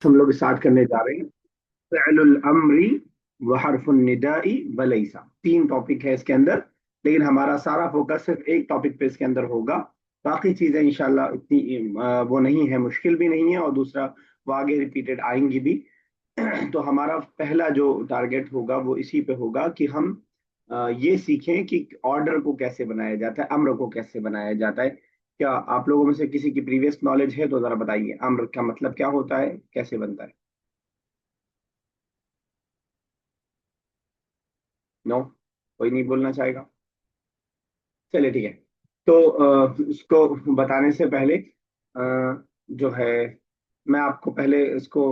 हम लोग स्टार्ट करने जा रहे हैं। फ़िअलुल अम्री व हर्फुन निदाई वलैसा, तीन टॉपिक है इसके अंदर, लेकिन हमारा सारा फोकस सिर्फ एक टॉपिक पे इसके अंदर होगा। बाकी चीजें इंशाल्लाह इतनी वो नहीं है, मुश्किल भी नहीं है, और दूसरा वो आगे रिपीटेड आएंगी भी। तो हमारा पहला जो टारगेट होगा वो इसी पे होगा कि हम ये सीखें कि ऑर्डर को कैसे बनाया जाता है, अम्र को कैसे बनाया जाता है। क्या आप लोगों में से किसी की प्रीवियस नॉलेज है तो जरा बताइए, अम्र का मतलब क्या होता है, कैसे बनता है? नो, कोई नहीं बोलना चाहेगा? चलिए ठीक है। तो उसको बताने से पहले जो है, मैं आपको पहले इसको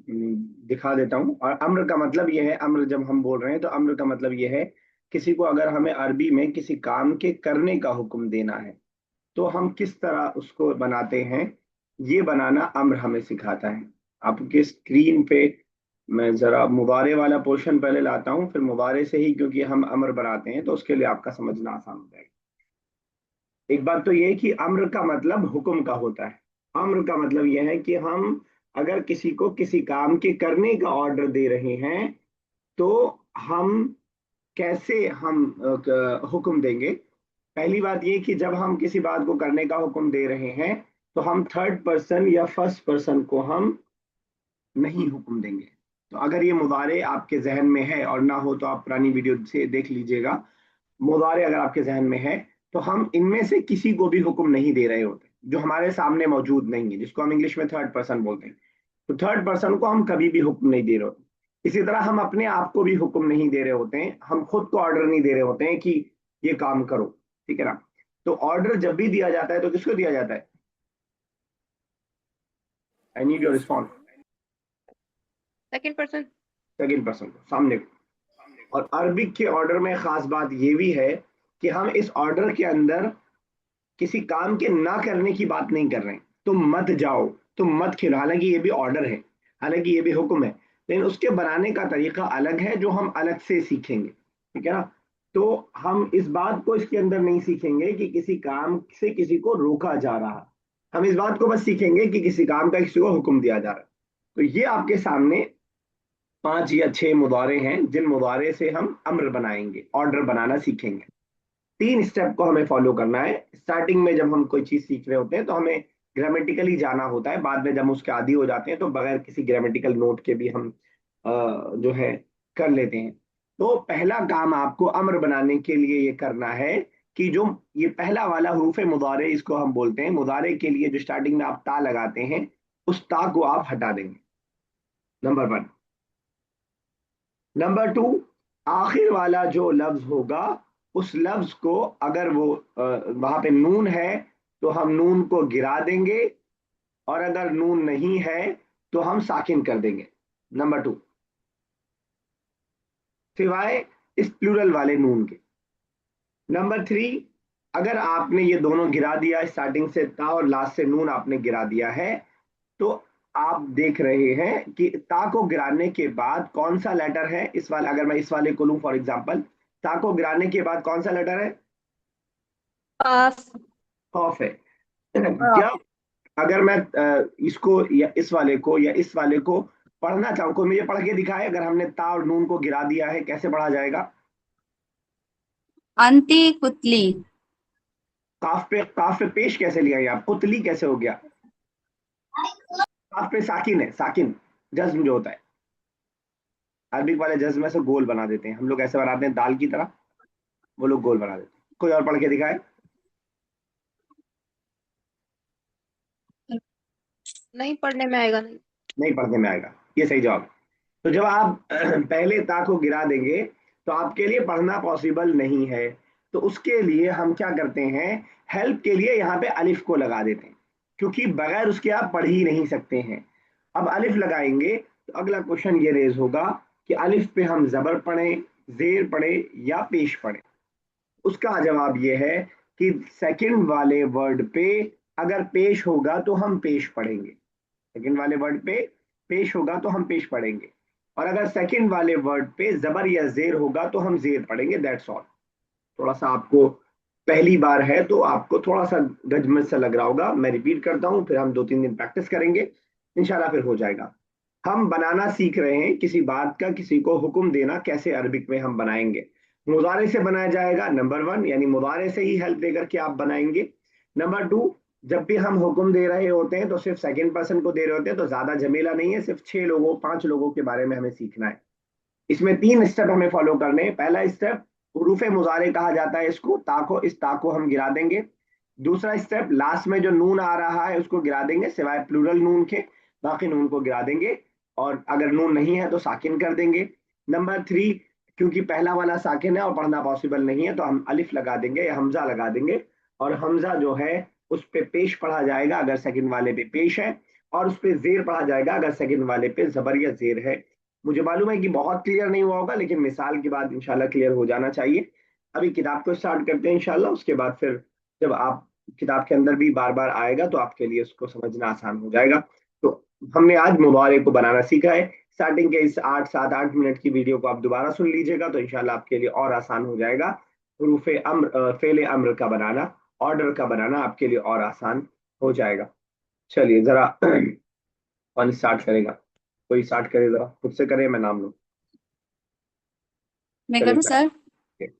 दिखा देता हूँ। और अम्र का मतलब ये है, अम्र जब हम बोल रहे हैं तो अम्र का मतलब ये है, किसी को अगर हमें अरबी में किसी काम के करने का हुक्म देना है तो हम किस तरह उसको बनाते हैं, ये बनाना अम्र हमें सिखाता है। आपके स्क्रीन पे मैं जरा मुबारे वाला पोर्शन पहले लाता हूँ, फिर मुबारे से ही, क्योंकि हम अम्र बनाते हैं तो उसके लिए आपका समझना आसान हो जाएगा। एक बात तो ये है कि अम्र का मतलब हुक्म का होता है। अम्र का मतलब यह है कि हम अगर किसी को किसी काम के करने का ऑर्डर दे रहे हैं तो हम कैसे हुक्म देंगे। पहली बात ये कि जब हम किसी बात को करने का हुक्म दे रहे हैं तो हम थर्ड पर्सन या फर्स्ट पर्सन को हम नहीं हुक्म देंगे। तो अगर ये मुदारे आपके जहन में है, और ना हो तो आप पुरानी वीडियो से देख लीजिएगा, मुदारे अगर आपके जहन में है तो हम इनमें से किसी को भी हुक्म नहीं दे रहे होते जो हमारे सामने मौजूद नहीं है, जिसको हम इंग्लिश में थर्ड पर्सन बोलते हैं। तो थर्ड पर्सन को हम कभी भी हुक्म नहीं दे रहे होते। इसी तरह हम अपने आप को भी हुक्म नहीं दे रहे होते हैं, हम खुद को ऑर्डर नहीं दे रहे होते हैं कि ये काम करो। ठीक है ना? तो ऑर्डर जब भी दिया जाता है तो किसको दिया जाता है? I need your response. Second person. Second person को, सामने को। और अरबिक के ऑर्डर में खास बात ये भी है कि हम इस ऑर्डर के अंदर किसी काम के ना करने की बात नहीं कर रहे हैं। तुम मत जाओ, तुम मत खेलो, हालांकि ये भी ऑर्डर है, हालांकि ये भी हुक्म है, लेकिन उसके बनाने का तरीका अलग है जो हम अलग से सीखेंगे। ठीक है ना? तो हम इस बात को इसके अंदर नहीं सीखेंगे कि किसी काम से किसी को रोका जा रहा, हम इस बात को बस सीखेंगे कि किसी काम का किसी को हुक्म दिया जा रहा है। तो ये आपके सामने पांच या छह मुदारे हैं जिन मुदारे से हम अम्र बनाएंगे, ऑर्डर बनाना सीखेंगे। तीन स्टेप को हमें फॉलो करना है। स्टार्टिंग में जब हम कोई चीज सीख रहे होते हैं तो हमें ग्रामेटिकली जाना होता है, बाद में जब हम उसके आदी हो जाते हैं तो बगैर किसी ग्रामेटिकल नोट के भी हम जो है कर लेते हैं। तो पहला काम आपको अम्र बनाने के लिए ये करना है कि जो ये पहला वाला हरूफ है मुदारे, इसको हम बोलते हैं मुदारे के लिए, जो स्टार्टिंग में आप ता लगाते हैं उस ता को आप हटा देंगे। Number one. नंबर टू, आखिर वाला जो लफ्ज होगा उस लफ्ज को, अगर वो वहां पे नून है तो हम नून को गिरा देंगे, और अगर नून नहीं है तो हम साकिन कर देंगे। नंबर टू, सिवाय इस प्लूरल वाले नून के। नंबर थ्री, अगर आपने ये दोनों गिरा दिया, स्टार्टिंग से ता और लास्ट से नून आपने गिरा दिया है, तो आप देख रहे हैं कि ता को गिराने के बाद कौन सा लेटर है। इस वाले, अगर मैं इस वाले को लूं फॉर एग्जांपल, ता को गिराने के बाद कौन सा लेटर है? पास। खौफ है। जब, अगर मैं इसको या इस वाले को या इस वाले को पढ़ना चाहूँ, कोई मुझे पढ़ के दिखाए, अगर हमने ता और नून को गिरा दिया है कैसे पढ़ा जाएगा? अंती कुतली। काफ पे पेश कैसे लिया? आप कुतली कैसे हो गया? काफ पे साकिन है, साकिन जज्म जो होता है, अरबिक वाले जज्म में से गोल बना देते हैं, हम लोग ऐसे बनाते हैं दाल की तरह, वो लोग गोल बना देते हैं। कोई और पढ़ के दिखाए। नहीं पढ़ने में आएगा नहीं। नहीं पढ़ने में आएगा, ये सही जवाब है। तो जब आप पहले ता को गिरा देंगे तो आपके लिए पढ़ना पॉसिबल नहीं है। तो उसके लिए हम क्या करते हैं, हेल्प के लिए यहाँ पे अलिफ को लगा देते हैं, क्योंकि बगैर उसके आप पढ़ ही नहीं सकते हैं। अब अलिफ लगाएंगे तो अगला क्वेश्चन ये रेज होगा कि अलिफ पे हम जबर पढ़ें, जेर पढ़े या पेश पढ़े। उसका जवाब ये है कि सेकंड वाले वर्ड पे अगर पेश होगा तो हम पेश पढ़ेंगे, सेकंड वाले वर्ड पे पेश होगा तो हम पेश पढ़ेंगे, और अगर सेकंड वाले वर्ड पे जबर या जेर होगा तो हम जेर पढ़ेंगे। That's all. थोड़ा सा आपको पहली बार है तो आपको थोड़ा सा गजमज सा लग रहा होगा, मैं रिपीट करता हूँ, फिर हम 2-3 दिन प्रैक्टिस करेंगे, इंशाल्लाह फिर हो जाएगा। हम बनाना सीख रहे हैं किसी बात का, किसी को हुक्म देना कैसे अरबिक में हम बनाएंगे। मुजारे से बनाया जाएगा, नंबर वन, यानी मुजारे से ही हेल्प लेकर के आप बनाएंगे। नंबर टू, जब भी हम हुक्म दे रहे होते हैं तो सिर्फ सेकंड पर्सन को दे रहे होते हैं, तो ज्यादा झमेला नहीं है, सिर्फ 6 लोगों 5 लोगों के बारे में हमें सीखना है। इसमें 3 स्टेप हमें फॉलो करने हैं। पहला स्टेप, हुरूफ मुजारे कहा जाता है इसको, ताको, इस ताको हम गिरा देंगे। दूसरा स्टेप, लास्ट में जो नून आ रहा है उसको गिरा देंगे, सिवाय प्लूरल नून के, बाकी नून को गिरा देंगे। और अगर नून नहीं है तो साकिन कर देंगे। नंबर थ्री, क्योंकि पहला वाला साकिन है और पढ़ना पॉसिबल नहीं है, तो हम अलिफ लगा देंगे या हमजा लगा देंगे। और हमजा जो है उस पे पेश पढ़ा जाएगा अगर सेकंड वाले पे पेश है, और उस पे जेर पढ़ा जाएगा अगर सेकंड वाले पे जबर या जेर है। मुझे मालूम है कि बहुत क्लियर नहीं हुआ होगा, लेकिन मिसाल के बाद इंशाल्लाह क्लियर हो जाना चाहिए। अभी किताब को स्टार्ट करते हैं इंशाल्लाह, उसके बाद फिर जब आप किताब के अंदर भी बार बार आएगा तो आपके लिए उसको समझना आसान हो जाएगा। तो हमने आज मुबारे को बनाना सीखा है। स्टार्टिंग के इस 8 7 8 मिनट की वीडियो को आप दोबारा सुन लीजिएगा तो इंशाल्लाह आपके लिए और आसान हो जाएगा। हरूफ अम्र, फेले अम्र का बनाना, ऑर्डर का बनाना आपके लिए और आसान हो जाएगा। चलिए जरा कौन स्टार्ट करेगा? कोई स्टार्ट करे, जरा खुद से करे, मैं नाम लूँ। मैं चलिए करूँ start सर? करिए।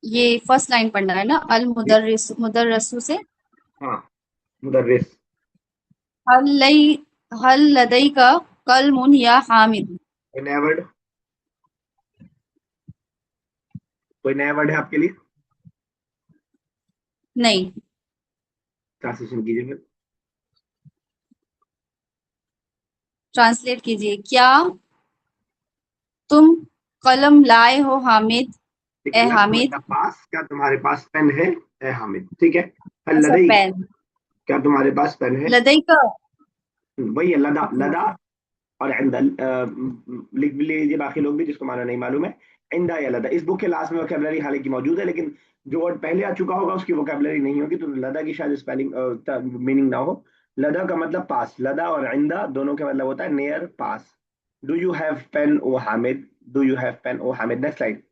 ये फर्स्ट लाइन पढ़ना है ना, अल मुदर्रिस मुदर्रसू से। हाँ, मुदर्रिस। हल लई हल लदई का कलमुन या हामिद। कोई नया वर्ड? कोई नया वर्ड है आपके लिए? नहीं। ट्रांसलेशन कीजिए फिर। ट्रांसलेट कीजिए। क्या तुम कलम लाए हो हामिद? ठीक है, ए लदा हामिद। मतलब पास, क्या तुम्हारे पास पेन है? ए हामिद, ठीक है। हल अच्छा, लदई, पेन। क्या तुम्हारे पास पेन है? लदई का। वही है लदा, ठीक लदा। है। और इंदा, लिख भी लीजिए बाकी लोग भी जिसको माना नहीं मालूम है। इंदा या लदा, इस बुक के लास्ट में वोकेबलरी हालांकि मौजूद है, लेकिन जो वर्ड पहले आ चुका होगा उसकी वोकेबलरी नहीं होगी, तो लदा की शायद स्पेलिंग मीनिंग ना हो। लदा का मतलब पास, लदा और इंदा दोनों का मतलब होता है नियर, पास। Do you have pen O Hamid? Do you have pen O Hamid? Next line,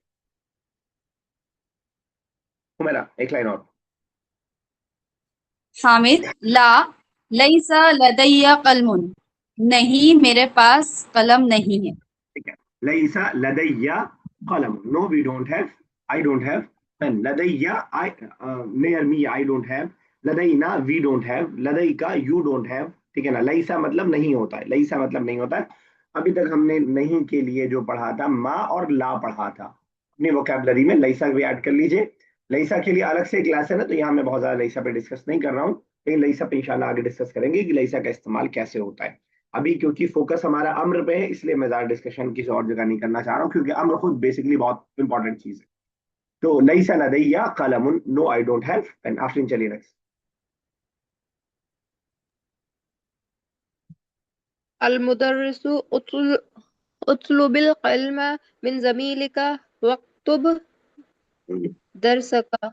मेरा एक लाइन और। हामिद। ला लईसा लदैया कलमुन। नहीं, मेरे पास कलम नहीं है। ठीक है, लईसा लदैया कलम, no we don't have, I don't have pen. लदैया, I, near me, I don't have. लदैना, वी डोंट हैव। लदैका, यू डोंट हैव। ठीक है ना, लईसा मतलब नहीं होता है, लईसा मतलब नहीं होता है। अभी तक हमने नहीं के लिए जो पढ़ा था, माँ और ला पढ़ा था, अपनी वोकेबलरी में लईसा भी ऐड कर लीजिए। लईसा के लिए अलग से क्लास है ना, तो यहाँ मैं बहुत ज्यादा लईसा पे डिस्कस नहीं कर रहा हूँ, लेकिन लईसा पे इंशाल्लाह आगे डिस्कस करेंगे कि लईसा का इस्तेमाल कैसे होता है। अभी क्योंकि फोकस हमारा अम्र पे है, इसलिए मैं ज्यादा डिस्कशन किसी और जगह नहीं करना चाह रहा हूँ, क्योंकि अम्र खुद बेसिकली बहुत इंपॉर्टेंट चीज है। तो लईसा लदैया कलमुन, no I don't have pen. Afreen, चलिए नेक्स्ट। अल मुदर्रिसु उत्लुबिल इल्म मिन ज़मीलिका वक्तुब दरसका।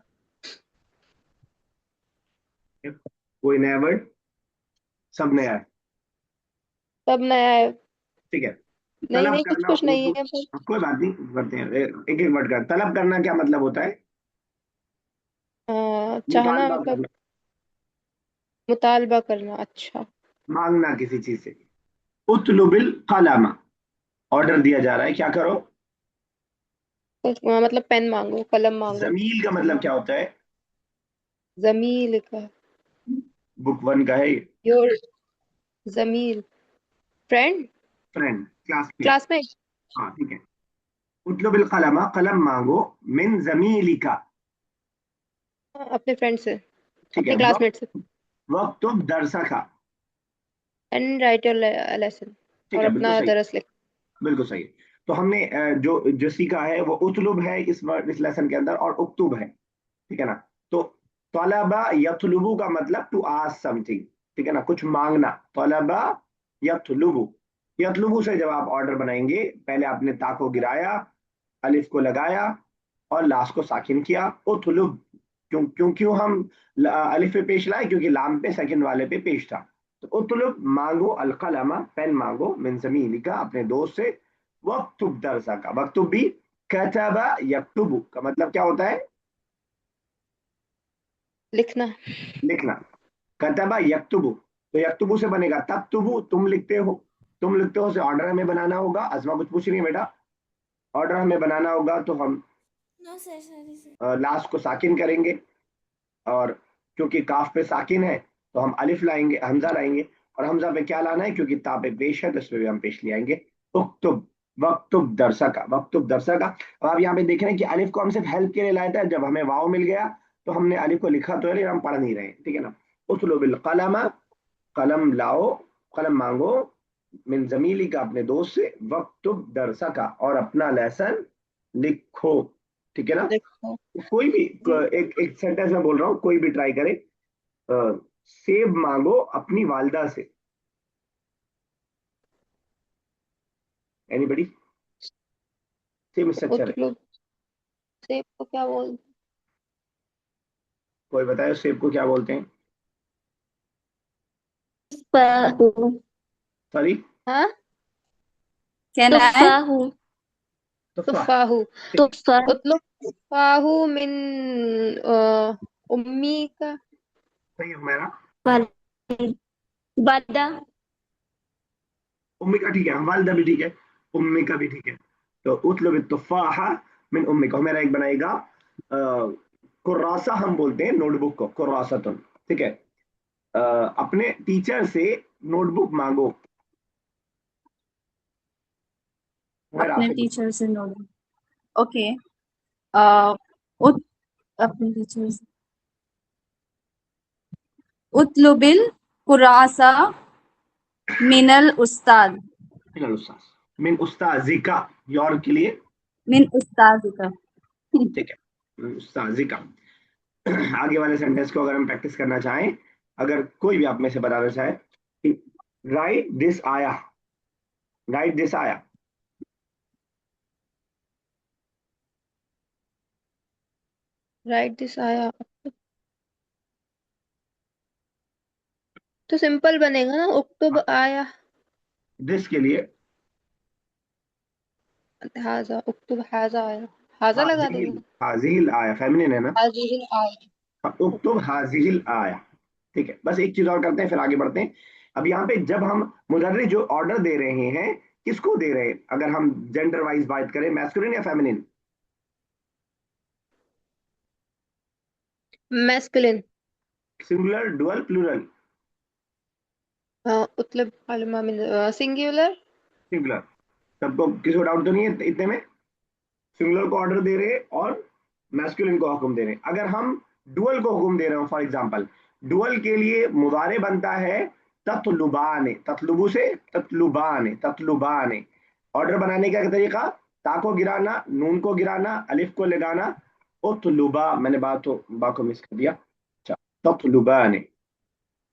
कोई नया वर्ड? सब नया है? सब नया है। ठीक है। नहीं तलब नहीं, कुछ करना कुछ नहीं उर्दू, है पर। कोई बात नहीं, करते हैं एक एक वर्ड का। तलब करना क्या मतलब होता है? चाहना मुतालबा मतलब करना, मुतालबा करना। अच्छा। मांगना किसी चीज से। उतलुबिल कलामा, ऑर्डर दिया जा रहा है, क्या करो? मतलब पेन मांगो, कलम मांगो। जमील का मतलब क्या होता है? जमील का। बुक वन का है ये। Your Jamil, friend, friend, classmate. Classmate. हाँ ठीक है। उतलुबिल कलमा, कलम मांगो, मिन जमीलिका, अपने फ्रेंड से, ठीक है। अपने वक्त, क्लासमेट से। वक्तुब दरसका। And write your lesson. ठीक और है, बिल्कुल अपना सही, दरस लिख। बिल्कुल सही। तो हमने जो जो सीखा है वो उतलुब है इस इस लेसन के अंदर, और उक्तुब है, ठीक है ना। तो तलबा यतलुबु का मतलब टू आस्क समथिंग, ठीक है ना, कुछ मांगना। तलबा यतलुबु, यतलुबु से जब आप ऑर्डर बनाएंगे, पहले आपने ता को गिराया, अलिफ को लगाया, और लास्ट को साकिन किया। उतलुब, क्यों क्यों क्यों हम अलिफ पे पेश लाए? क्योंकि लाम पे सेकंड वाले पे पेश था। तो उतलुब मांगो, अलकलमा पेन मांगो, मिन जमीलिका अपने दोस्त से। वक्तुब दरसा का, वक्तुब भी कतबा यक्तुबु का मतलब क्या होता है? लिखना। लिखना। कतबा यक्तुबु, तो यक्तुबु से बनेगा तक्तुबु, तुम लिखते हो, तुम लिखते हो से ऑर्डर हमें बनाना होगा। अजमा कुछ पूछ रही है बेटा? ऑर्डर हमें बनाना होगा तो हम no sir, sorry sir. Last को साकिन करेंगे, और क्योंकि काफ पे साकिन है तो हम अलिफ लाएंगे, हमजा लाएंगे, और हमजा पे क्या लाना है, क्योंकि ता पे पेश है तो इसमें भी हम पेश ले आएंगे। उक्तुब, वक्तुब दरसा का, वक्तुब दरसा का। अब आप यहाँ पे देख रहे हैं कि अलिफ को हम सिर्फ हेल्प के लिए लाए थे, जब हमें वाव मिल गया तो हमने अलिफ को लिखा तो है लेकिन हम पढ़ नहीं रहे, ठीक है ना। उतलुबिल कलम, कलम लाओ, कलम मांगो, मिन जमीली का, अपने दोस्त से, वक्तुब दरसा का, और अपना लेसन लिखो, ठीक है ना। देखो कोई भी जी। एक एक सेंटेंस में बोल रहा हूँ, कोई भी ट्राई करे। सेब मांगो अपनी वालदा से, एनीबडी? सेम स्ट्रक्चर है। उतलुब सेब को क्या बोलते? कोई बताए उस सेब को क्या बोलते हैं? तुफाहु। सॉरी, हाँ, कहना है तुफाहु। तुफाह। तुफाहु। ठीक है, तुफाह। उतलुब तुफाहु मिन उम्मी का। सही है मेरा। वालिद। बदा। उम्मी का ठीक है, वालदा भी ठीक है, उम्मी का भी ठीक है। तो उतलब तुफाह मिन उम्मी का, मेरा एक बनाएगा। कुर्रासा हम बोलते हैं नोटबुक को, कुर्रासतुन, ठीक है। अपने टीचर से नोटबुक मांगो, मेरा अपने आपसे कुछ। टीचर से नोट। ओके। अ, उत अपने टीचर से उतलुबिल कुरासा मिनल उस्ताद, मिनल उस्ताज, मिन उस्ताजिका, योर के लिए, मिन उस्तादिका। ठीक है, मिन उस्ताजिका। आगे वाले सेंटेंस को अगर हम प्रैक्टिस करना चाहें, अगर कोई भी आप में से बताना चाहे कि राइट दिस आया, राइट दिस आया, राइट दिस आया तो सिंपल बनेगा ना, उक्तुब आया। दिस के लिए हाजा, उक्तुब हाजा आया। हाजा लगा हाजिल, देंगे। हाजिल आया फेमिनिन है ना। हाजिल आया। हाँ, उक्तुब हाजिल आया, ठीक है। बस एक चीज और करते हैं फिर आगे बढ़ते हैं। अब यहाँ पे जब हम मुदर्रिस जो ऑर्डर दे रहे हैं, किसको दे रहे हैं, अगर हम जेंडर वाइज बात करें, मैस्कुलिन या feminine? Masculine. Singular, dual, plural? उतलब कलमा मिन सिंगुलर। सिंगुलर। सबको किसी को डाउट तो नहीं है इतने में? सिंगुलर को ऑर्डर दे रहे हैं और मैस्कुलिन को हुक्म दे रहे हैं। अगर हम डुअल को हुक्म दे रहे हो, फॉर एग्जांपल, डुअल के लिए मुजारे बनता है तत्लुबाने, तत्लुबु से तत्लुबाने, तत्लुबाने। ऑर्डर बनाने का तरीका, ता को गिराना, नून को गिराना, अलिफ को लगाना, उतलुबा, मैंने बात तो बा को मिस कर दिया। अच्छा, तत्लुबाने,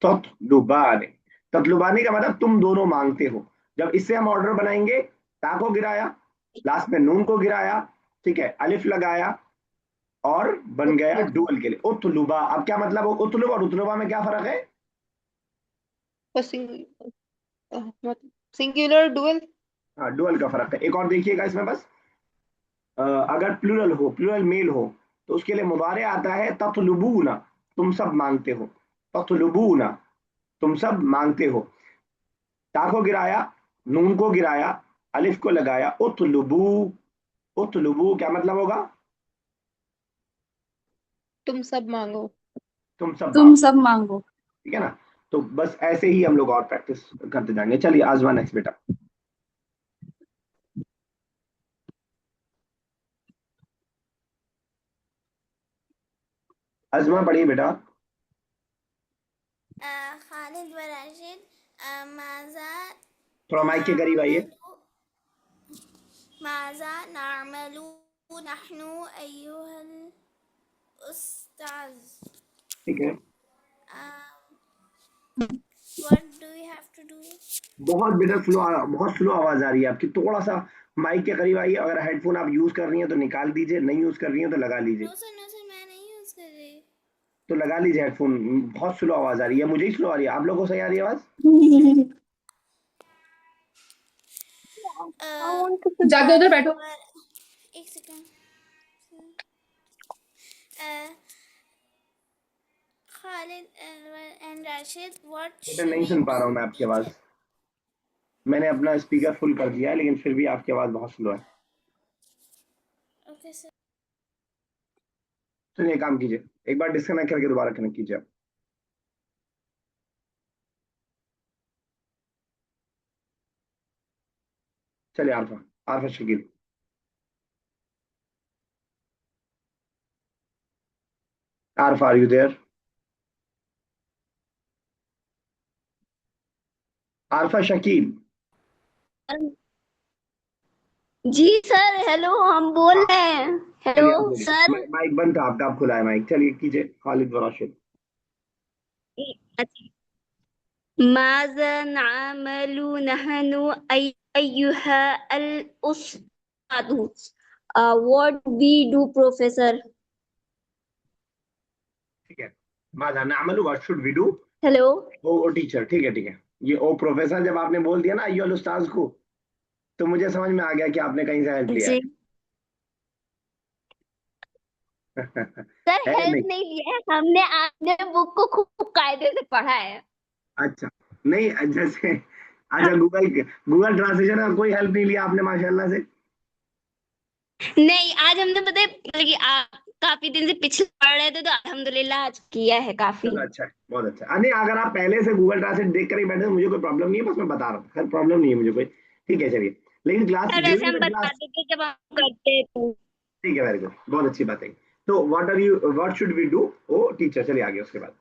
तत्लुबाने, तत्लुबाने का मतलब तुम दोनों मांगते हो। जब इससे हम ऑर्डर बनाएंगे, ता को गिराया, लास्ट में नून को गिराया, ठीक है, अलिफ लगाया, और बन गया उतलुब डुअल के लिए उतलुबा। अब क्या मतलब हो उतलुब और उतलुबा में क्या फर्क है? और मतलब सिंगुलर डुअल। हाँ, डुअल का फर्क है। एक और देखिएगा इसमें बस, अगर प्लूरल हो, प्लूरल मेल हो, तो उसके लिए मुबारे आता है तत्लुबूना, तुम सब मांगते हो, तत्लुबूना, तुम सब मांगते हो। ता को गिराया, नून को गिराया, अलिफ को लगाया, उतलुबू, उतलुबू क्या मतलब होगा? तुम सब मांगो। तुम सब तुम मांगो, सब मांगो। ठीक है ना। तो बस ऐसे ही हम लोग और प्रैक्टिस करते जाएंगे। चलिए आजमा नेक्स्ट बेटा। आजमा पढ़िए बेटा। खालिद व राशिद, माजा थोड़ा माइक के करीब आइए। नामलु, माजा नामलु नहनु अय्युहल ustaz. ठीक है, What do we have to do? बहुत बेटा स्लो, बहुत स्लो आवाज आ रही है आपकी, थोड़ा सा माइक के करीब आइए। अगर हेडफोन आप यूज कर रही हैं तो निकाल दीजिए, नहीं यूज कर रही हैं तो लगा लीजिए। नो सर, मैं नहीं यूज कर रही। तो लगा लीजिए हेडफोन, बहुत स्लो आवाज आ रही है, मुझे ही स्लो आ रही है, आप लोगों को सही आ रही है आवाज? जाके उधर बैठो। एक second. Khalid and Rashid, what बेटा should नहीं we सुन पा रहा हूँ मैं आपकी आवाज। मैंने अपना स्पीकर फुल कर दिया है लेकिन फिर भी आपकी आवाज बहुत स्लो है। Okay, sir. सुनिए, काम कीजिए, एक बार डिस्कनेक्ट करके दोबारा कनेक्ट कीजिए आप। चलिए Arfa, Arfa Shakeel. Arfa, are you there? Arfa Shakeel. जी सर, हेलो, हम बोल हाँ, रहे हैं। हेलो चलिए आप बोलिए। सर। माइक बंद था आपका, आप खुला है माइक। चलिए कीजिए, खालिद व राशिद। अच्छा। माज़ा नअमलु नहनु अय्युहा अल उस्तादु। What we do, professor? ठीक है, माज़ा नअमलु, what should we do. Hello. O teacher, ठीक है ठीक है। ये ओ प्रोफेसर जब आपने बोल दिया ना अय्युहल उस्ताज को, तो मुझे समझ में आ गया कि आपने कहीं से हेल्प लिया जी है। सर, है हेल्प नहीं? नहीं लिया है हमने, आपने बुक को खूब कायदे से पढ़ा है। अच्छा, नहीं जैसे, अच्छा गूगल, गूगल ट्रांसलेशन का कोई हेल्प नहीं लिया आपने माशाल्लाह से? नहीं, आज हमने पता है मतलब कि आप काफी दिन से पिछले पढ़ रहे थे तो अल्हम्दुलिल्लाह आज किया है काफी। चलो अच्छा है, बहुत अच्छा है। नहीं, अगर आप पहले से गूगल ट्रांसलेट देख कर ही बैठे तो मुझे कोई प्रॉब्लम नहीं है, बस मैं बता रहा हूँ, खैर प्रॉब्लम नहीं है मुझे कोई। ठीक है चलिए, लेकिन क्लास, सर वैसे ड्यूरिंग हम द बता क्लास। देते जब हम करते तो। ठीक है, वेरी गुड, बहुत अच्छी बात है। तो what should we do, O teacher, चलिए आगे उसके बाद।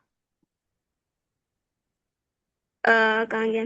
कहाँ गया?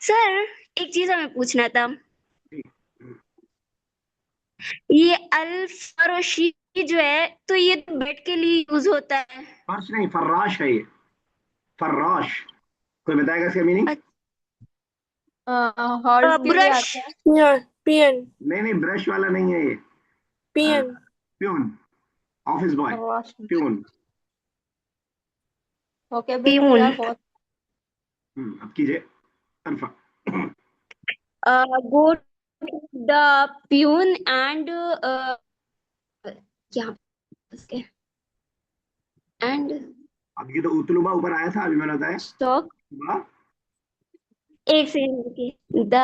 सर एक चीज हमें पूछना था, जी, ये अल-फरशी जो है तो ये तो बेड के लिए यूज होता है। फर्श नहीं, फर्राश है ये, फर्राश। कोई बताएगा इसका मीनिंग? हॉर्स के लिए ब्रश। आता है। पियन पियन नहीं नहीं, ब्रश वाला नहीं है ये। Peon peon, office boy, horse. Peon. Vocabulary peon. यार बहुत। अब कीजिए alpha. Go to the peon and क्या उसके एंड अब ये तो उतलुबा ऊपर आया था, अभी मैंने बताया। स्टॉक। उतलुबा। एक सेकंड रुकिए। द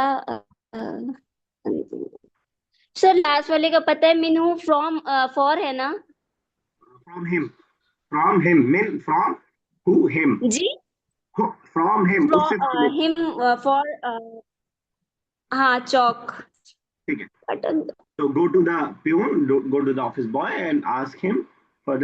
सर लास्ट वाले का पता है, मीनू फ्रॉम फॉर है ना? From him mean from who him, जी। फ्रॉम हिम उससे पहले। हिम फॉर हाँ चौक। ठीक है, बटन। तो go to the peon, go to the office boy and ask him for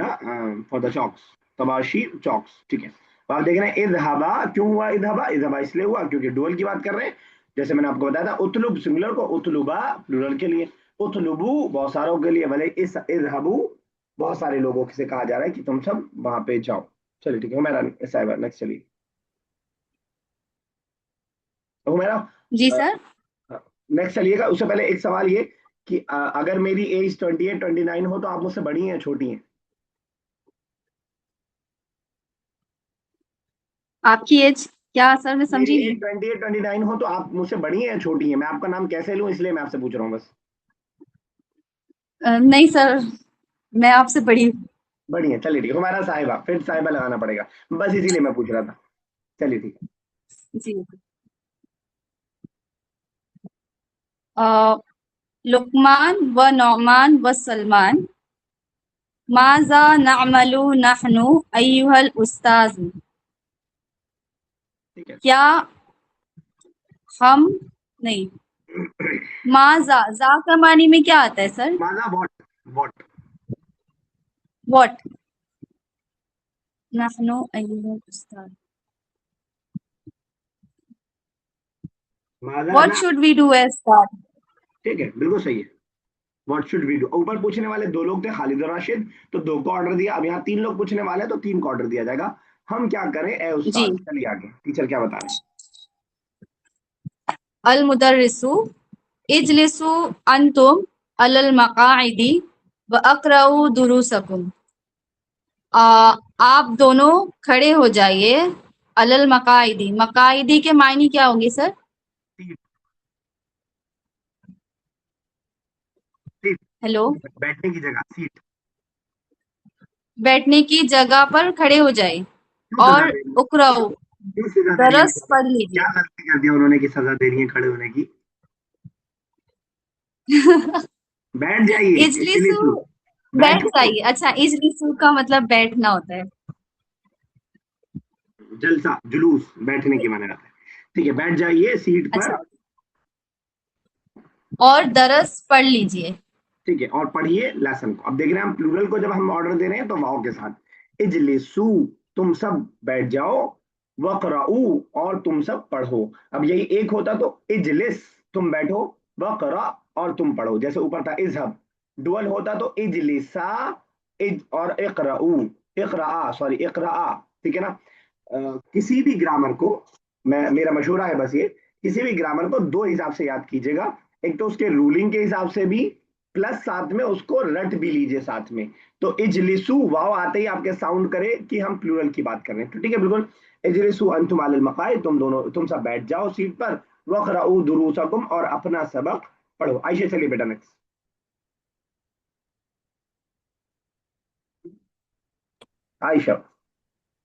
the chalks, तबाशी चॉक्स। ठीक है, तो आप देख रहे हैं इज़हाबा, क्यों हुआ इज़हाबा? इज़हाबा इसलिए हुआ क्योंकि डुअल की बात कर रहे हैं। जैसे मैंने आपको बताया था, उतलुब सिंगुलर को, उतलुबा प्लूरल के लिए, उतलुबू बहुत सारों के लिए, भले इस इज़हाबू बहुत सारे लोगों से कहा जा रहा है कि तुम सब वहां पे जाओ। चलिए ठीक है, हुमैरा साहिबा नेक्स्ट चलिए। हुमैरा जी सर। नेक्स्ट चलिएगा। उससे पहले एक सवाल ये कि अगर मेरी एज 28-29 हो तो आप मुझसे बड़ी हैं छोटी हैं? आपकी एज क्या सर, मैं मेरी समझी नहीं। एज 28-29 हो तो आप मुझसे बड़ी हैं या छोटी हैं? मैं आपका नाम कैसे लूं, इसलिए मैं आपसे पूछ रहा हूँ बस। नहीं सर, मैं आपसे बड़ी हूँ। बड़ी हैं, चलिए ठीक है। हमारा साहिबा, फिर साहिबा लगाना पड़ेगा, बस इसीलिए मैं पूछ रहा था। चलिए ठीक है। जी। अ, लुकमान व नौमान व सलमान, माज़ा नअमलु नहनु अय्युहल उस्ताज। ठीक है। क्या हम, नहीं, माज़ा जा का मानी में क्या आता है सर? माना वॉट, वॉट। व्हाट, नहनु अय्युहल उस्ताज, माना व्हाट ना, should we do as that? ठीक है बिल्कुल सही है। व्हाट शुड वी डू, ऊपर पूछने वाले दो लोग थे, खालिद और राशिद, तो दो को ऑर्डर दिया। अब यहाँ तीन लोग पूछने वाले हैं तो तीन को ऑर्डर दिया जाएगा। हम क्या करें ए जी। उस्ताद? चलिए आगे, टीचर क्या बता रहे हैं। अल मुदर्रिसु इजलिसु अंतुम अलल मकाइदी व अक़रऊ दुरूसकुम। आप दोनों खड़े हो जाइए। अलल मकाइदी, मकाइदी के मायने क्या होंगे सर? Seat, hello. बैठने की जगह सीट। बैठने की जगह पर खड़े हो जाए क्यों सजा और दे रही है? उकराओ, क्यों सजा दे रही है दरस बेटा? पढ़ क्या लीजिए। गलती कर दिया उन्होंने कि सजा दे रही है खड़े होने की? बैठ जाइए, इजलिसु, इजलिसु। बैठ बैठो। जाइए। अच्छा, इजलिसु का मतलब बैठना होता है। जलसा जुलूस बैठने की माने रहता है। ठीक है, बैठ जाइए सीट अच्छा, पर। और दरस पढ़ लीजिए। ठीक है, और पढ़िए लेसन को। अब देख रहे हैं हम प्लूरल को जब हम ऑर्डर दे रहे हैं तो वाओ के साथ। इजलिसु, तुम सब बैठ जाओ। वकराऊ, और तुम सब पढ़ो। अब यही एक होता तो इजलिस, तुम बैठो। वकरा, और तुम पढ़ो। जैसे ऊपर था इजहब, डुअल होता तो इजलिसा, इज और इकराऊ, इकरा सॉरी इकरा। ठीक है ना? किसी भी ग्रामर को, मैं मेरा मशवरा है बस ये, किसी भी ग्रामर को दो हिसाब से याद कीजिएगा। एक तो उसके रूलिंग के हिसाब से भी, प्लस साथ में उसको रट भी लीजिए साथ में। तो इजलिसु वाव आते ही आपके साउंड करे कि हम प्लूरल की बात कर रहे हैं। तो ठीक है, बिल्कुल। इजलिसु अंतुम अलल मकाए, तुम दोनों तुम सब बैठ जाओ सीट पर। वक़राउ दुरूसकुम, और अपना सबक पढ़ो। आइए चलिए बेटा next. Ayesha.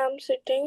am sitting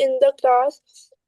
in the class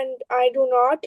and I do not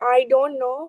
I don't know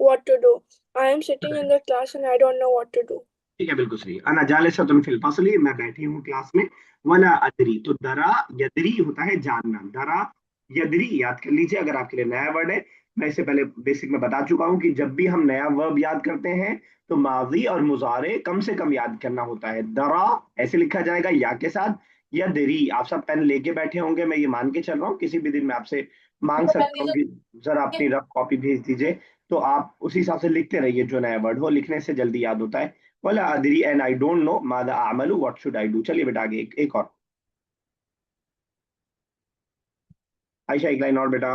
what to do. I am sitting in the class and I don't know what to do. ठीक है, बिल्कुल सही। अना जालिसतुन फिल फसली, मैं बैठी हूँ क्लास में। वला अदरी, तो दरा यदरी होता है जानना। दरा यदरी याद कर लीजिए अगर आपके लिए नया वर्ड है। मैं इससे पहले बेसिक में बता चुका हूँ कि जब भी हम नया वर्ब याद करते हैं तो माजी और मुजारे कम से कम याद करना होता है। दरा ऐसे लिखा जाएगा या के साथ। यदरी, आप सब पेन लेके बैठे होंगे, मैं ये मान के चल रहा हूँ। किसी भी दिन मैं आपसे मांग सकता हूँ कि जरा अपनी रफ कॉपी भेज दीजिए। तो आप उसी हिसाब से लिखते रहिए, जो नया वर्ड हो लिखने से जल्दी याद होता है। वला Adri and I don't know मादा आमलू, व्हाट शुड आई डू। चलिए बेटा आगे एक और। आयशा एक लाइन और बेटा।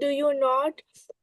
do you not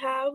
have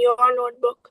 your notebook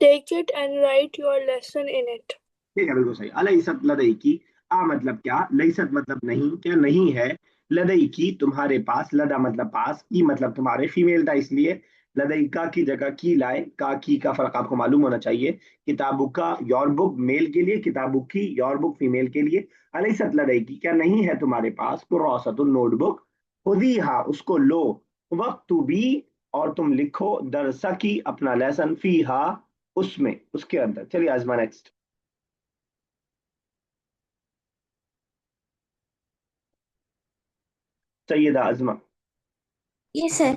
Take it and write your lesson in it. ठीक है, बिल्कुल सही। अलैसत लदई की, आ मतलब क्या, लैसत मतलब नहीं, क्या नहीं है। लदई की तुम्हारे पास, लदा मतलब पास, की मतलब तुम्हारे, फीमेल था इसलिए लदई का की जगह की लाए। का की का फर्क आपको मालूम होना चाहिए। किताबु का योर बुक मेल के लिए, किताबु की योर बुक फीमेल के लिए। अलैसत लदई की, क्या नहीं है तुम्हारे पास, कुर्रासतुन नोटबुक। खुदी हा, उसको लो। वक्त भी, और तुम लिखो। दरसा की, अपना लेसन। फी हा, उसमें, उसके अंदर। चलिए आजमा next. Syeda Ajma. Yes, sir.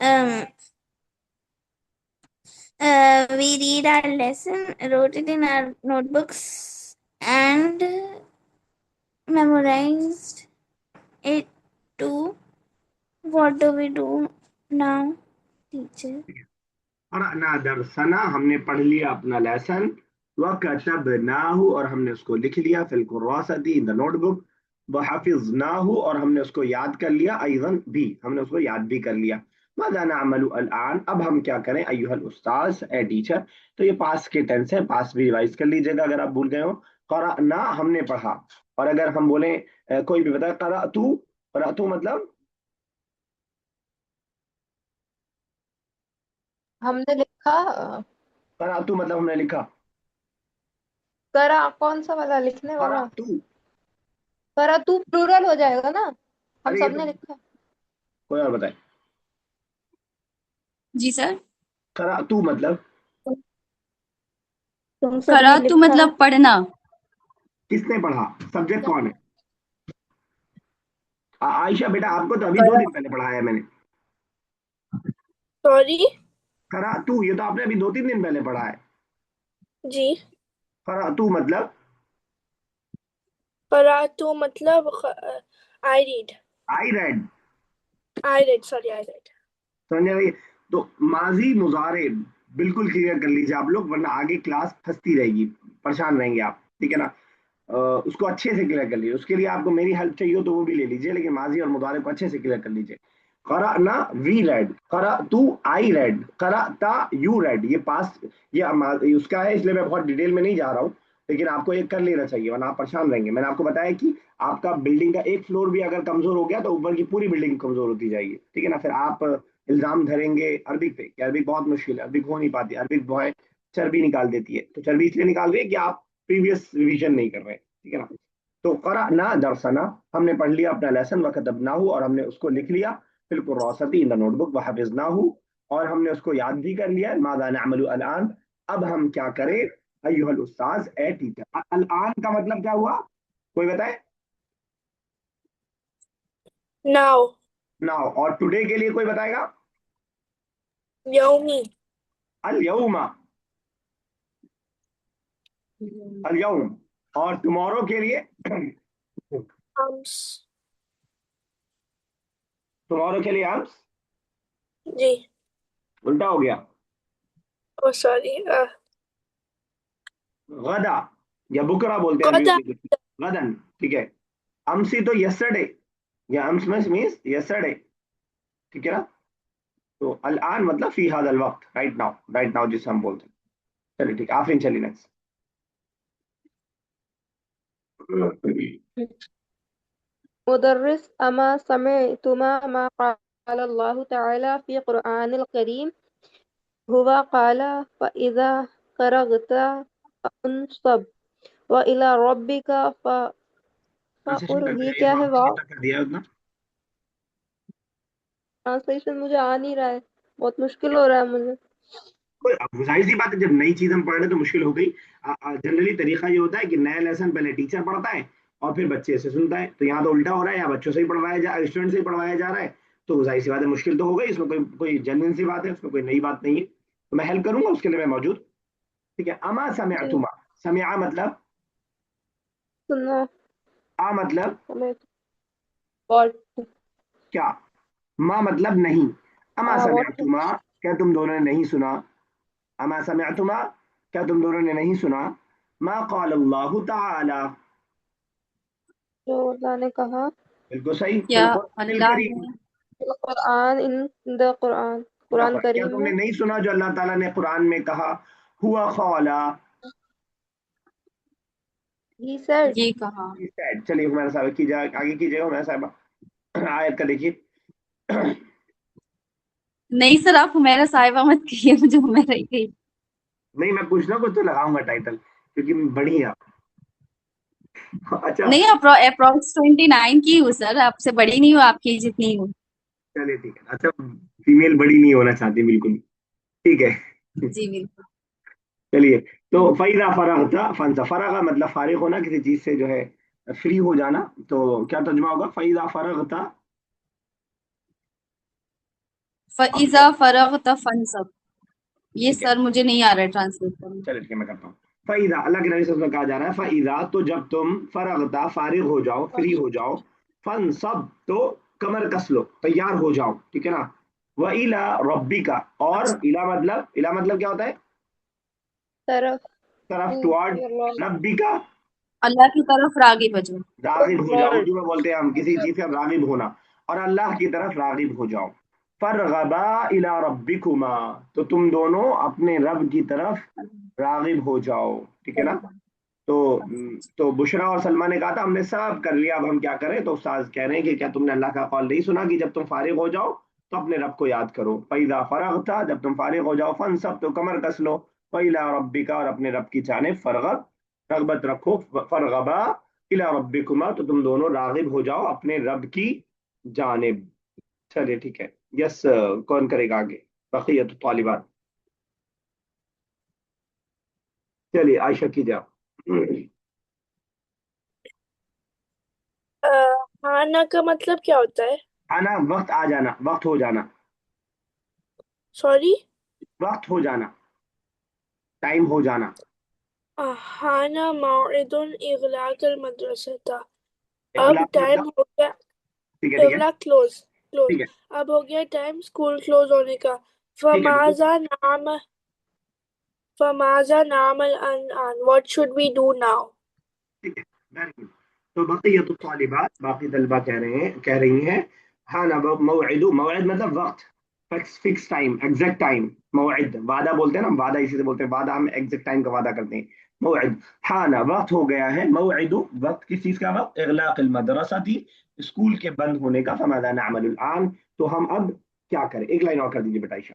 Um, we read our lesson, wrote it in our notebooks, and memorized it too. What do we do now, teacher? क़रअना दरसना, हमने पढ़ लिया अपना लेसन। व कतबनाहु, और हमने उसको लिख लिया। फिल कुर्रासती, इन द नोटबुक। व हफिज़नाहु, और हमने उसको याद कर लिया। अयज़न भी, हमने उसको याद भी कर लिया। माज़ा नअमलु अलआन, अब हम क्या करें। अय्युहल उस्ताज, ए टीचर। तो ये पास के टेंस है, पास भी रिवाइज कर लीजिएगा अगर आप भूल गए हो। क़रअना हमने पढ़ा। और अगर हम बोले कोई भी बताए क़रअतु, क़रअतु मतलब, हमने लिखा। क़रअतु मतलब हमने लिखा। करा कौन सा वाला लिखने वाला? क़रअतु, करा तू प्लूरल हो जाएगा ना। हम अरे ये तो सबने लिखा। कोई और बताए। जी सर। करातू मतलब, तुम सबने करातु लिखा। मतलब पढ़ना। किसने पढ़ा, सब्जेक्ट कौन है। आयशा बेटा, आपको तो अभी दो करा दिन पहले पढ़ाया है मैंने। सॉरी करातू, ये तो आपने अभी 2-3 दिन पहले पढ़ा है। जी। करातू मतलब, करातू मतलब I read. I read, I read. समझ रही? तो माजी मुजारे बिल्कुल क्लियर कर लीजिए आप लोग, वरना आगे क्लास फंसती रहेगी, परेशान रहेंगे आप, ठीक है ना? उसको अच्छे से क्लियर कर लीजिए। उसके लिए आपको मेरी हेल्प चाहिए हो तो वो भी ले लीजिए, लेकिन माजी और मुदारे को अच्छे से क्लियर कर लीजिए। करा ना वी रेड, करा तू आई रेड, करा ता यू रेड, ये पास, ये उसका है, इसलिए मैं बहुत डिटेल में नहीं जा रहा हूँ, लेकिन आपको एक कर लेना चाहिए वरना आप परेशान रहेंगे। मैंने आपको बताया कि आपका बिल्डिंग का एक फ्लोर भी अगर कमजोर हो गया तो ऊपर की पूरी बिल्डिंग कमजोर होती जाएगी, ठीक है ना? फिर आप इल्जाम धरेंगे अरबिक पे कि अरबिक बहुत मुश्किल है, अरबिक हो नहीं पाती, अरबिक जो है चर्बी निकाल देती है। तो चर्बी इसलिए निकाल रही है कि आप प्रीवियस रिवीजन नहीं कर रहे, ठीक है ना? तो करअना दरसना, हमने पढ़ लिया अपना लेसन, वकतबनाहु, और हमने उसको लिख लिया फिल कुर्रासती इन द नोटबुक, वहफिजनाहु, और हमने उसको याद भी कर लिया। माज़ा नअमलु अलआन, अब हम क्या करें? अय्युहल उस्ताज ए टीचर। अलआन का मतलब क्या हुआ, कोई बताए? Now, now. और टुडे के लिए कोई बताएगा? Yomi, अल यौमा, अल यौम। और टुमारो के लिए? Ams, टुमारो के लिए आर्म्स, जी, उल्टा हो गया। oh sorry, गदा या बुकरा बोलते हैं Goda, अरबी में, गदन, ठीक है। अमसी तो यस्टरडे, या अम्स मीन्स यस्टरडे, ठीक है ना? तो अल आन मतलब फी हादल वक्त, राइट नाउ, राइट नाउ जिसे हम बोलते हैं। चलिए ठीक है, आफरीन, चलिए नेक्स्ट। मुदर्रिस अमा समिअतुमा मा क़ाल अल्लाहु तआला फ़ी क़ुरआनिल करीम हुवा क़ाल फ़इज़ा फ़रग़ता फ़अंसब व इला रब्बिका ट्रांसलेशन कर फ़अर। ये दिया, क्या इतना है? कितना वाव। तक कर दिया है उतना? ट्रांसलेशन मुझे आ नहीं रहा है, बहुत मुश्किल हो रहा है मुझे। कोई, अब जाहिर सी बात है, जब नई चीज हम पढ़ रहे हैं तो मुश्किल हो गई। जनरली तरीका ये होता है कि नया लेसन पहले टीचर पढ़ता है और फिर बच्चे से सुनता है। तो यहाँ तो उल्टा हो रहा है, यहाँ बच्चों से ही पढ़वाया जा, स्टूडेंट से ही पढ़वाया जा रहा है। तो जाहिर सी बात है, मुश्किल तो हो गई, इसमें कोई कोई जेन्युइन सी बात है, उसमें कोई नई बात नहीं है। तो मैं हेल्प करूंगा, उसके लिए मैं मौजूद, ठीक है। अमा जी, समिअतुमा, समिआ मतलब, सुनो, आ मतलब हमें व्हाट, क्या, मा मतलब नहीं। अमा व्हाट, समिअतुमा, क्या तुम दोनों ने नहीं सुना? अमा समिअतुमा, क्या तुम दोनों ने नहीं सुना? मा क़ाल अल्लाहु तआला, जो अल्लाह ने कहा, बिल्कुल सही, क्या फिल कुरानिल अल्लाह करीम, ने? कुरान, इन द कुरान, पूरा कुरान कुरान। क्या करीम तुमने में। नहीं सुना जो अल्लाह ताला ने कुरान में कहा? हुआ क़ाला, ही सेड। ये कहा। चलिए हुमैरा साहब कीजिए, आगे कीजिएगा हुमैरा साहब, आयत का देखिए। नहीं सर, आप हुमैरा साहिबा मत कहिए, मुझे हुमैरा ही कहिए। नहीं, मैं कुछ ना कुछ तो लगाऊंगा टाइटल, क्योंकि बड़ी है आप। अच्छा, नहीं, अप्रोक्स 29 की हूँ सर, आपसे बड़ी नहीं हूँ, आपकी जितनी हूँ। चलिए ठीक है। अच्छा, फीमेल बड़ी नहीं होना चाहती बिल्कुल, ठीक है। जी बिल्कुल। चलिए, तो फैजा फरागता फंसा, फरागा मतलब फारिग होना, किसी चीज से जो है फ्री हो जाना। तो क्या तर्जुमा होगा फैजा फरागता? फइज़ा फरग़त फंसब। ये ठीक है, सर मुझे नहीं आ रहा है ट्रांसलेट करना। चलिए ठीक है, मैं करता हूँ। फैजा, अल्लाह के नबी से कहा जा रहा है, फैजा तो जब तुम, फरागता फारिग हो जाओ, फ्री हो जाओ, फन सब तो कमर कस लो, तैयार हो जाओ, ठीक है ना? व इला रब्बी का, और इला मतलब क्या होता है? तरफ, तरफ, टू टुवर्ड, योर लॉर्ड, रब्बी का, अल्लाह की तरफ राग़िब बजो। रागिब हो जाओ, लॉर्ड। उर्दू में बोलते हैं हम किसी चीज का रागिब होना, और अल्लाह की तरफ रागिब हो जाओ। फरगबा इला रब्बिकुमा, तो तुम दोनों अपने रब की तरफ रागिब हो जाओ, ठीक है ना? तो बुशरा और सलमा ने कहा था हमने सब कर लिया, अब हम क्या करें? तो उस्ताद कह रहे हैं कि क्या तुमने अल्लाह का कौल नहीं सुना कि जब तुम फारिग हो जाओ तो अपने रब को याद करो। फैजा फरग था, जब तुम फारिग हो जाओ, फन सब तो कमर कस लो, फैला रब्बिका, और अपने रब की जानिब फरगब, रगबत रखो, फरगबा इला रब्बिकुमा, तो तुम दोनों रागिब हो जाओ अपने रब की जानिब। चलिए ठीक है, यस, कौन करेगा आगे? बकियत तालिबात, चलिए आयशा की जाओ। हाना का मतलब क्या होता है? आना, वक्त आ जाना, वक्त हो जाना, सॉरी, वक्त हो जाना, टाइम हो जाना। हाना मौइदुन इगलाक़िल मदरसा था। अब इगलाक टाइम मतलब, हो गया, ठीक है ठीक है टेबला क्लोज क्लोज। ठीक है अब हो गया टाइम स्कूल क्लोज होने का। ठीक है बिल्कुल फमाजा नाम आन what should we do now? ठीक है। Very good. तो बक़ियत तालिबात, बाकी तलबा कह रही हैं हाँ ना मौइदु, मौइद मतलब वक्त, फिक्स टाइम, एग्जैक्ट टाइम। मौइद वादा बोलते हैं ना, वादा इसी से बोलते हैं, वादा हम एग्जैक्ट टाइम का वादा करते हैं। मौइद, हाँ ना वक्त हो गया है, मौइदु वक्त किस चीज का, वक्त इगलाक़िल मदरसा थी, स्कूल के बंद होने का, फमादा नअमलुल आन, तो हम अब क्या करें। एक लाइन और कर दीजिए बेटा Isha.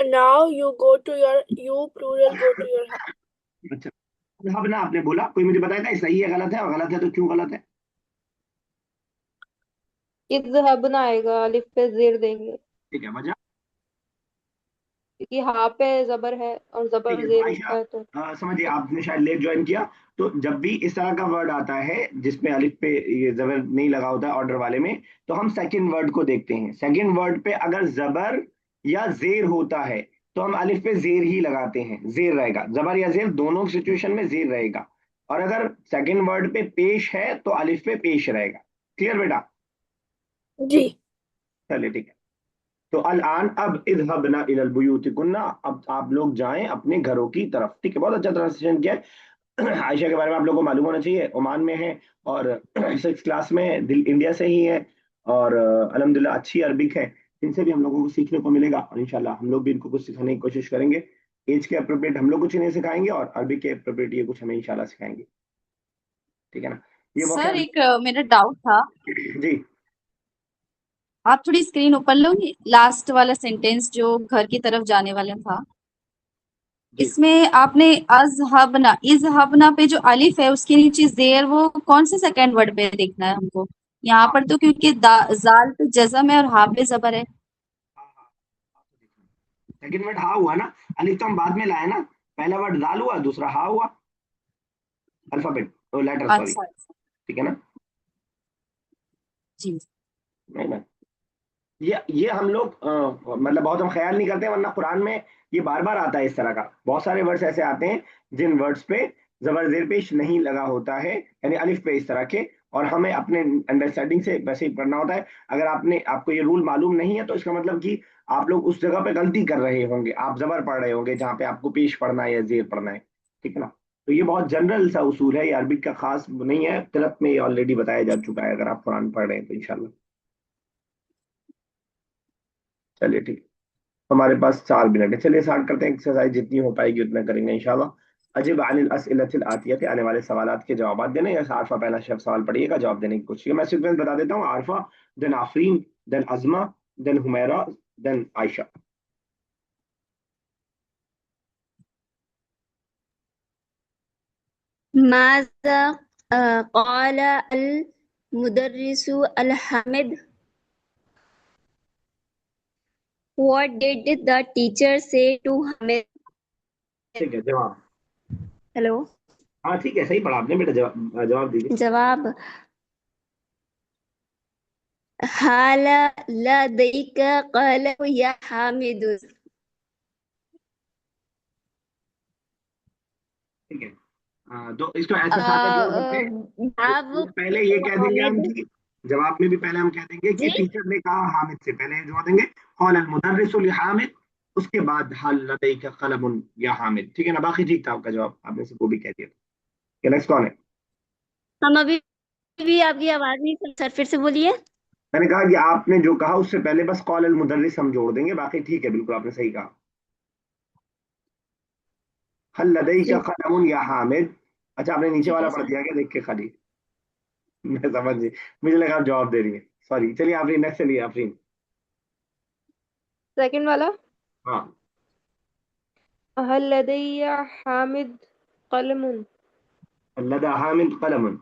Now you plural go to your house. अच्छा, अब ना आपने बोला, कोई मुझे बताएगा ये सही है गलत है, और गलत है तो क्यों गलत है। इज़हबना आएगा, अलिफ पे जेर देंगे ठीक है, वजह। क्योंकि हाँ पे जबर है और ठीक जबर है तो जेर आयशा, होता है तो। समझिए आपने शायद लेट ज्वाइन किया, तो जब भी इस तरह का वर्ड आता है जिसमें अलिफ पे ये जबर नहीं लगा होता है ऑर्डर वाले में, तो हम सेकंड वर्ड को देखते हैं। सेकंड वर्ड पे अगर जबर या जेर होता है तो हम अलिफ पे जेर ही लगाते हैं, जेर रहेगा, जबर या जेर दोनों सिचुएशन में जेर रहेगा। और अगर सेकंड वर्ड पे पेश है तो अलिफ पे पेश रहेगा। क्लियर बेटा। जी। चलिए ठीक है। तो अल आन अब इज़हबना इलल बुयूतिकुन्ना, अब आप लोग जाएं अपने घरों की तरफ। ठीक है, बहुत अच्छा ट्रांसलेशन किया है। आयशा के बारे में आप लोगों को मालूम होना चाहिए, ओमान में है और 6 क्लास में है, दिल इंडिया से ही है, और अल्हम्दुलिल्लाह अच्छी अरबिक है। इनसे भी हम लोगों को सीखने को मिलेगा, और इंशाल्लाह हम लोग भी इनको कुछ सिखाने की कोशिश करेंगे। एज के अप्रोप्रिएट हम लोग कुछ इन्हें सिखाएंगे, और अरबिक के अप्रोप्रिएट ये कुछ हमें इंशाल्लाह सिखाएंगे। ठीक है ना। ये वो क्या। सर एक मेरा डाउट था, जी आप थोड़ी स्क्रीन ऊपर लोगे, लास्ट वाला सेंटेंस जो घर की तरफ जाने वाला था, जी। इसमें आपने अज़हबना, इज़हबना पे जो अलिफ है उसके नीचे जेर, वो कौन से सेकंड वर्ड पे देखना है हमको? यहाँ हाँ पर तो क्योंकि जाल पे जज़म है और हा पे जबर है। हाँ हाँ। सेकंड वर्ड हा हुआ ना, अलिफ तो हम बाद में लाए ना, पहला वर्ड दाल हुआ, दूसरा हा हुआ, अल्फाबेट तो लेटर सॉरी। अच्छा अच्छा, ठीक है ना। जी। नहीं ना, ये हम लोग मतलब बहुत हम ख्याल नहीं करते, वरना कुरान में ये बार बार आता है इस तरह का। बहुत सारे वर्ड्स ऐसे आते हैं जिन वर्ड्स पे जबर जेर पेश नहीं लगा होता है, यानी अलिफ पे इस तरह के, और हमें अपने अंडरस्टैंडिंग से वैसे ही पढ़ना होता है। अगर आपको ये रूल मालूम नहीं है तो इसका मतलब कि आप लोग उस जगह पे गलती कर रहे होंगे, आप जबर पढ़ रहे होंगे जहाँ पे आपको पेश पढ़ना है या जेर पढ़ना है। ठीक है ना। तो ये बहुत जनरल सा उसूल है, ये अरबिक का खास नहीं है, तिलक में ये ऑलरेडी बताया जा चुका है, अगर आप कुरान पढ़ रहे हैं तो इंशाल्लाह। चलिए ठीक है। हमारे पास 4 मिनट है, चलिए स्टार्ट करते हैं। एक्सरसाइज जितनी हो पाएगी उतना करेंगे इंशाल्लाह। अजिब अनिल अस्इलतिल आतियत, आने वाले सवालात के जवाब देने। या आरफा पहला शब्द सवाल पढ़िएगा, जवाब देने की कोशिश कीजिए। मैं सीक्वेंस बता देता हूँ। Arfa, then Afreen, then Azma, then Humaira, then Ayesha. माज़ा क़ाल अल मुदर्रिसु अल हामिद, what did the teacher say to Hamid? ठीक है, जवाब। हेलो। हाँ ठीक है, सही पढ़ा आपने बेटा, जवाब दीजिए। जवाब, हाल लदैक कलम या हामिद। ठीक है। तो इसको ऐसा सादा क्यों करते हैं। अब पहले ये कह देंगे हम हामिद कि जवाब में भी पहले हम कह देंगे कि जी। टीचर ने कहा हामिद से, पहले जवाब देंगे कौल अल मुदर्रिसु लि हामिद, उसके बाद हल लदैका कलमुन या हामिद। ठीक है ना, बाकी ठीक था आपका जवाब, आपने से वो भी कह दिया। नेक्स्ट कौन है। हम अभी भी आपकी आवाज नहीं सुन सर, फिर से बोलिए। मैंने कहा कि आपने जो कहा उससे पहले बस कौल अल मुदर्रिस हम जोड़ देंगे, बाकी ठीक है, बिल्कुल आपने सही कहा। हल लदैका ठीक कलमुन या हामिद। अच्छा, आपने नीचे ठीक वाला है पढ़ सर। दिया क्या देख के खाली। मैं समझ गई, मुझे लगा आप जवाब दे रही है, सॉरी। चलिए आफरीन, नेक्स्ट चलिए आफरीन। सेकंड वाला, हाँ। हल लदय्या हामिद कलमुन। लदा हामिद कलमुन।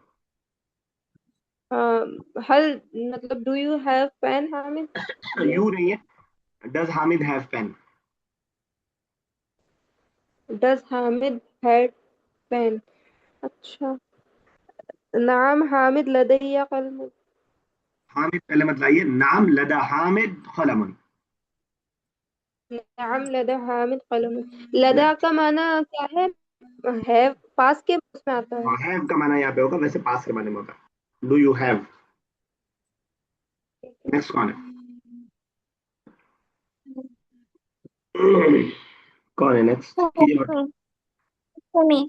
हल मतलब do you have pen Hamid? ये यू नहीं है, does Hamid have pen. Does Hamid had pen? अच्छा, नाम हामिद लदय्या कलमुन। हामिद पहले मत लाइए, नाम लदा हामिद कलमुन। नाम लदा हामिद कलमुन। लदा का माना क्या है? हैव पास के उसमें आता है। हैव का माना यहाँ पे होगा, वैसे पास के माने में होगा। Do you have. नेक्स्ट कौन है? कौन है नेक्स्ट? कीजिए but. For me.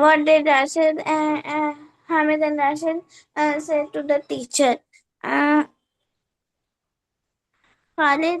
What did Rashid Hamid and Rashid say to the teacher? Khalid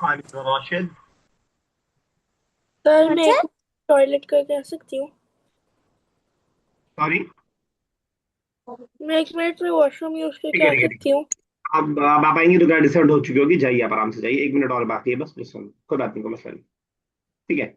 Khalid और राशिद। सर What's मैं it? टॉयलेट करके आ सकती हूँ? सॉरी, मैं 1 मिनट में वॉशरूम यूज ठीक करके है आ ठीक है ठीक सकती हूँ? है। अब आप आएंगे तो क्या डिस्टर्ब हो चुकी होगी, जाइए आप आराम से जाइए, 1 मिनट और बाकी है बस, कोई बात नहीं, कोई मसला नहीं। ठीक है।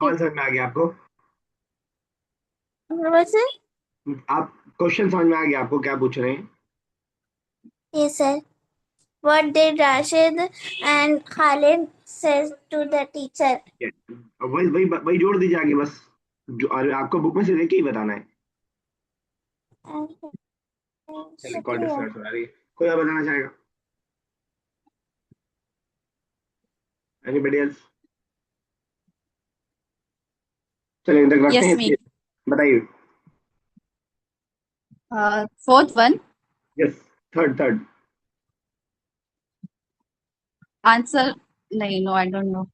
कौन समझ में आ गया आपको? What's it? आप क्वेश्चन समझ में आ गया आपको, क्या पूछ रहे हैं? Yes, sir. What did Rashid and Khalid say to the teacher? अब वही वही वही जोड़ दीजिए आगे बस, जो और आपको बुक में से देख के ही बताना है। चलिए, कॉल शुक्रिया। डिस्टर्ब हो रही है, कोई और बताना चाहेगा? Anybody else? चलिए तक रखते Yes, हैं me. इसके, बताइए। Fourth one. Yes, third. Answer. No, I don't know.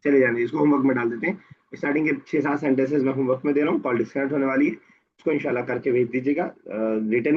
चले जाने, इसको होमवर्क में डाल देते हैं। स्टार्टिंग के 6-7 सेंटेंसेस मैं होमवर्क में दे रहा हूँ, कॉल डिस्कनेक्ट होने वाली है, उसको इंशाल्लाह करके भेज दीजिएगा। रिटर्न